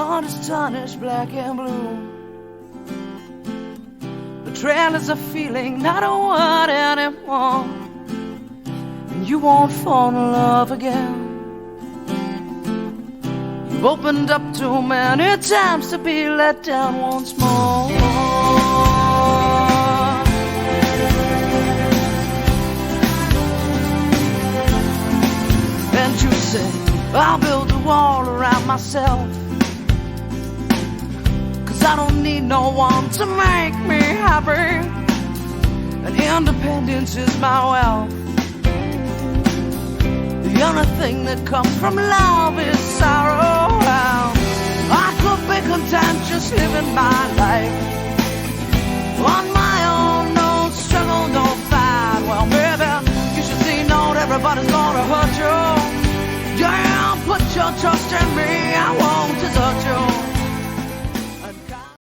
heart is tarnished black and blue. Betrayal is a feeling, not a word anymore. And you won't fall in love again. You've opened up too many times to be let down once more. And you say, I'll build a wall around myself, 'cause I don't need no one to make me happy, and independence is my wealth. The only thing that comes from love is sorrow. I could be content just living my life on my own, no struggle, no fight. Well, baby, you should see not everybody's gonna hurt you. Yeah, put your trust in me.